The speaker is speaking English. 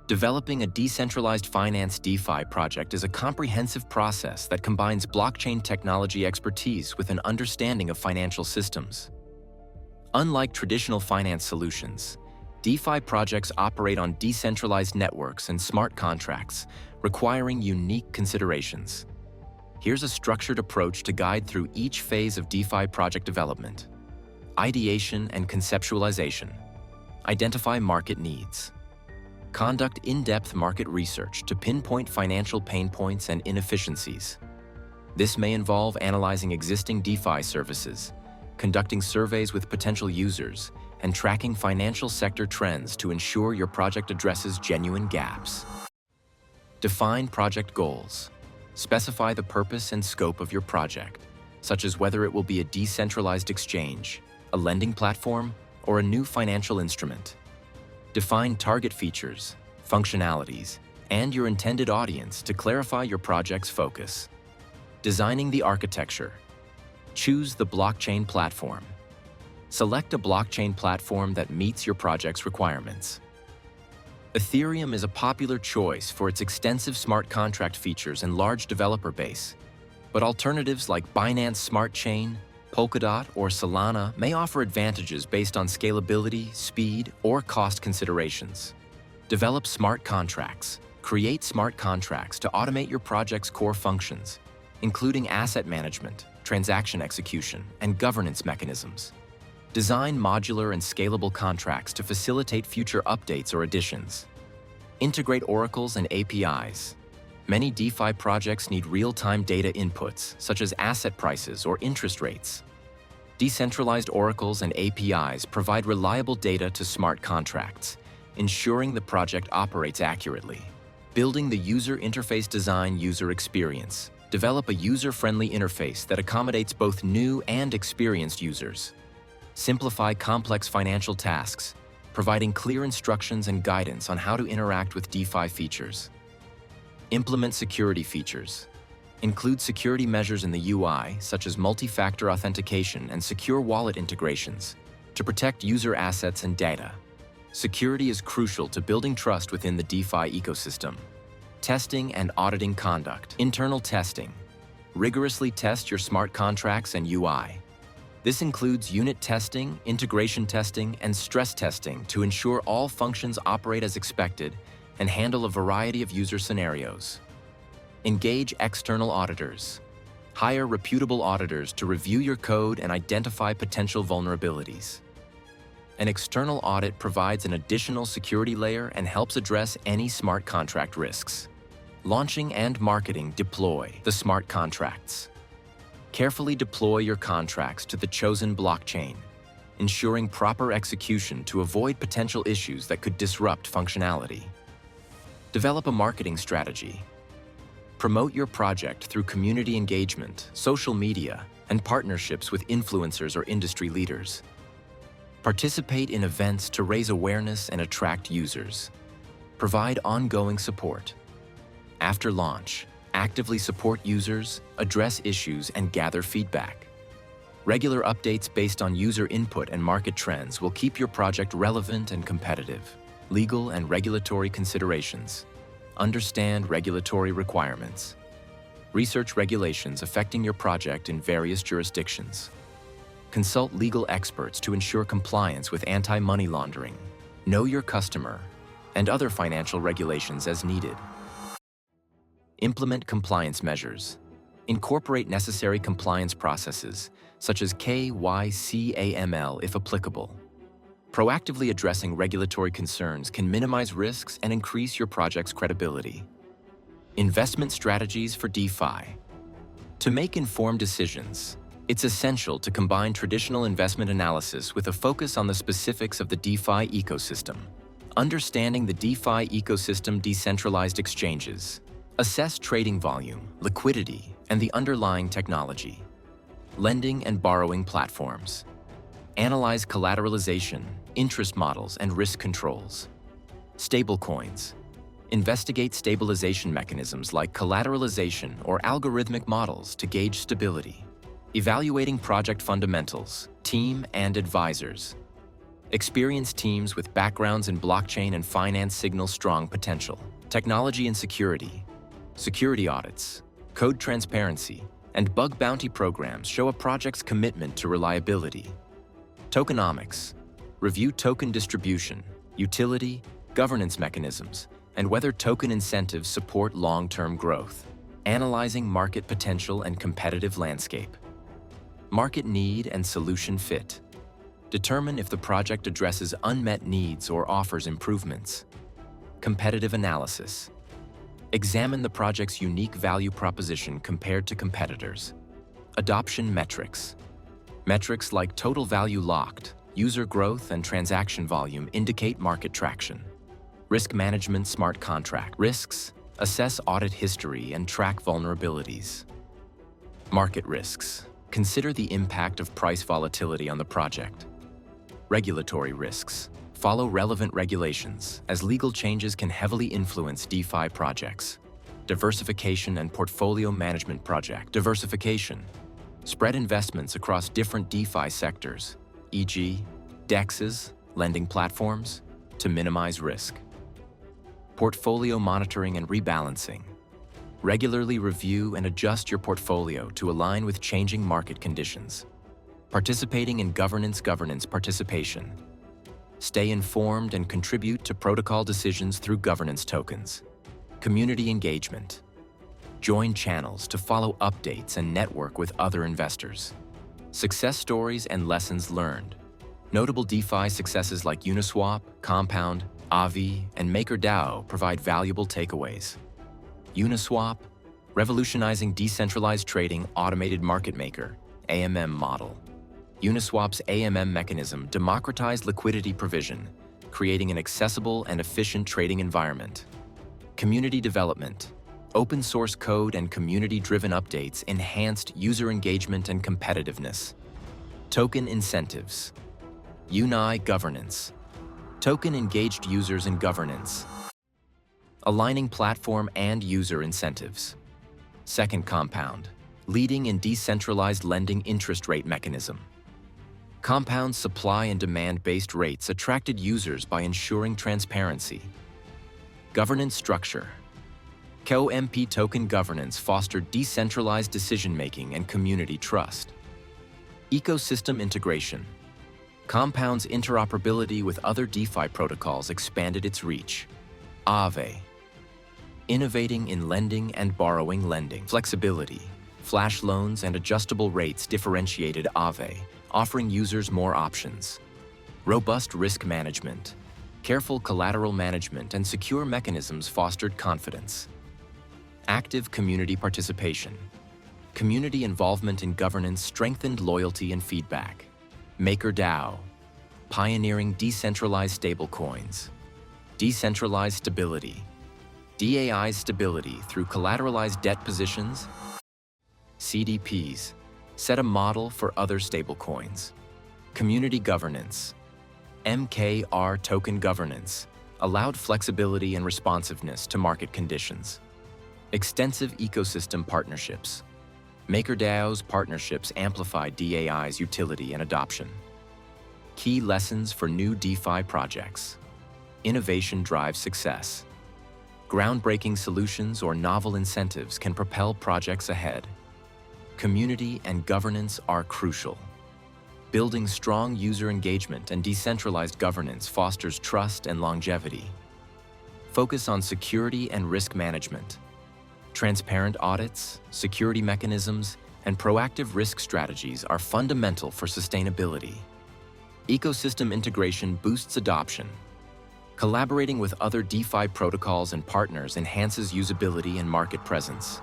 Developing a decentralized finance DeFi project is a comprehensive process that combines blockchain technology expertise with an understanding of financial systems. Unlike traditional finance solutions, DeFi projects operate on decentralized networks and smart contracts, requiring unique considerations. Here's a structured approach to guide through each phase of DeFi project development. Ideation and conceptualization. Identify market needs. Conduct in-depth market research to pinpoint financial pain points and inefficiencies. This may involve analyzing existing DeFi services, conducting surveys with potential users, and tracking financial sector trends to ensure your project addresses genuine gaps. Define project goals. Specify the purpose and scope of your project, such as whether it will be a decentralized exchange, a lending platform, or a new financial instrument. Define target features, functionalities, and your intended audience to clarify your project's focus. Designing the architecture. Choose the blockchain platform. Select a blockchain platform that meets your project's requirements. Ethereum is a popular choice for its extensive smart contract features and large developer base, but alternatives like Binance Smart Chain, Polkadot, or Solana may offer advantages based on scalability, speed, or cost considerations. Develop smart contracts. Create smart contracts to automate your project's core functions, including asset management, transaction execution, and governance mechanisms. Design modular and scalable contracts to facilitate future updates or additions. Integrate oracles and APIs. Many DeFi projects need real-time data inputs, such as asset prices or interest rates. Decentralized oracles and APIs provide reliable data to smart contracts, ensuring the project operates accurately. Building the user interface design user experience. Develop a user-friendly interface that accommodates both new and experienced users. Simplify complex financial tasks, providing clear instructions and guidance on how to interact with DeFi features. Implement security features. Include security measures in the UI, such as multi-factor authentication and secure wallet integrations, to protect user assets and data. Security is crucial to building trust within the DeFi ecosystem. Testing and auditing conduct. Internal testing. Rigorously test your smart contracts and UI. This includes unit testing, integration testing, and stress testing to ensure all functions operate as expected and handle a variety of user scenarios. Engage external auditors. Hire reputable auditors to review your code and identify potential vulnerabilities. An external audit provides an additional security layer and helps address any smart contract risks. Launching and marketing deploy the smart contracts. Carefully deploy your contracts to the chosen blockchain, ensuring proper execution to avoid potential issues that could disrupt functionality. Develop a marketing strategy. Promote your project through community engagement, social media, and partnerships with influencers or industry leaders. Participate in events to raise awareness and attract users. Provide ongoing support. After launch, actively support users, address issues, and gather feedback. Regular updates based on user input and market trends will keep your project relevant and competitive. Legal and regulatory considerations. Understand regulatory requirements. Research regulations affecting your project in various jurisdictions. Consult legal experts to ensure compliance with anti-money laundering. Know your customer, and other financial regulations as needed. Implement compliance measures. Incorporate necessary compliance processes, such as KYC/AML if applicable. Proactively addressing regulatory concerns can minimize risks and increase your project's credibility. Investment strategies for DeFi. To make informed decisions, it's essential to combine traditional investment analysis with a focus on the specifics of the DeFi ecosystem. Understanding the DeFi ecosystem decentralized exchanges. Assess trading volume, liquidity, and the underlying technology. Lending and borrowing platforms. Analyze collateralization, interest models, and risk controls. Stablecoins. Investigate stabilization mechanisms like collateralization or algorithmic models to gauge stability. Evaluating project fundamentals, team and advisors. Experienced teams with backgrounds in blockchain and finance signal strong potential. Technology and security, security audits, code transparency, and bug bounty programs show a project's commitment to reliability. Tokenomics, review token distribution, utility, governance mechanisms, and whether token incentives support long-term growth. Analyzing market potential and competitive landscape. Market need and solution fit. Determine if the project addresses unmet needs or offers improvements. Competitive analysis. Examine the project's unique value proposition compared to competitors. Adoption metrics. Metrics like total value locked, user growth, and transaction volume indicate market traction. Risk management smart contract. Risks. Assess audit history and track vulnerabilities. Market risks. Consider the impact of price volatility on the project. Regulatory risks. Follow relevant regulations, as legal changes can heavily influence DeFi projects. Diversification and portfolio management project. Diversification. Spread investments across different DeFi sectors, e.g., DEXs, lending platforms, to minimize risk. Portfolio monitoring and rebalancing. Regularly review and adjust your portfolio to align with changing market conditions. Participating in governance participation. Stay informed and contribute to protocol decisions through governance tokens. Community engagement. Join channels to follow updates and network with other investors. Success stories and lessons learned. Notable DeFi successes like Uniswap, Compound, Avi, and MakerDAO provide valuable takeaways. Uniswap, revolutionizing decentralized trading automated market maker, AMM model. Uniswap's AMM mechanism democratized liquidity provision, creating an accessible and efficient trading environment. Community development. Open source code and community-driven updates enhanced user engagement and competitiveness. Token incentives. Uni governance. Token engaged users in governance. Aligning platform and user incentives. Second Compound. Leading in decentralized lending interest rate mechanism. Compound's supply and demand-based rates attracted users by ensuring transparency. Governance structure. CoMP token governance fostered decentralized decision-making and community trust. Ecosystem integration. Compound's interoperability with other DeFi protocols expanded its reach. Aave. Innovating in lending and borrowing lending. Flexibility. Flash loans and adjustable rates differentiated Aave, offering users more options. Robust risk management. Careful collateral management and secure mechanisms fostered confidence. Active community participation. Community involvement in governance strengthened loyalty and feedback. MakerDAO. Pioneering decentralized stablecoins. Decentralized stability. DAI's stability through collateralized debt positions. CDPs. Set a model for other stablecoins. Community governance. MKR token governance allowed flexibility and responsiveness to market conditions. Extensive ecosystem partnerships. MakerDAO's partnerships amplified DAI's utility and adoption. Key lessons for new DeFi projects. Innovation drives success. Groundbreaking solutions or novel incentives can propel projects ahead. Community and governance are crucial. Building strong user engagement and decentralized governance fosters trust and longevity. Focus on security and risk management. Transparent audits, security mechanisms, and proactive risk strategies are fundamental for sustainability. Ecosystem integration boosts adoption. Collaborating with other DeFi protocols and partners enhances usability and market presence.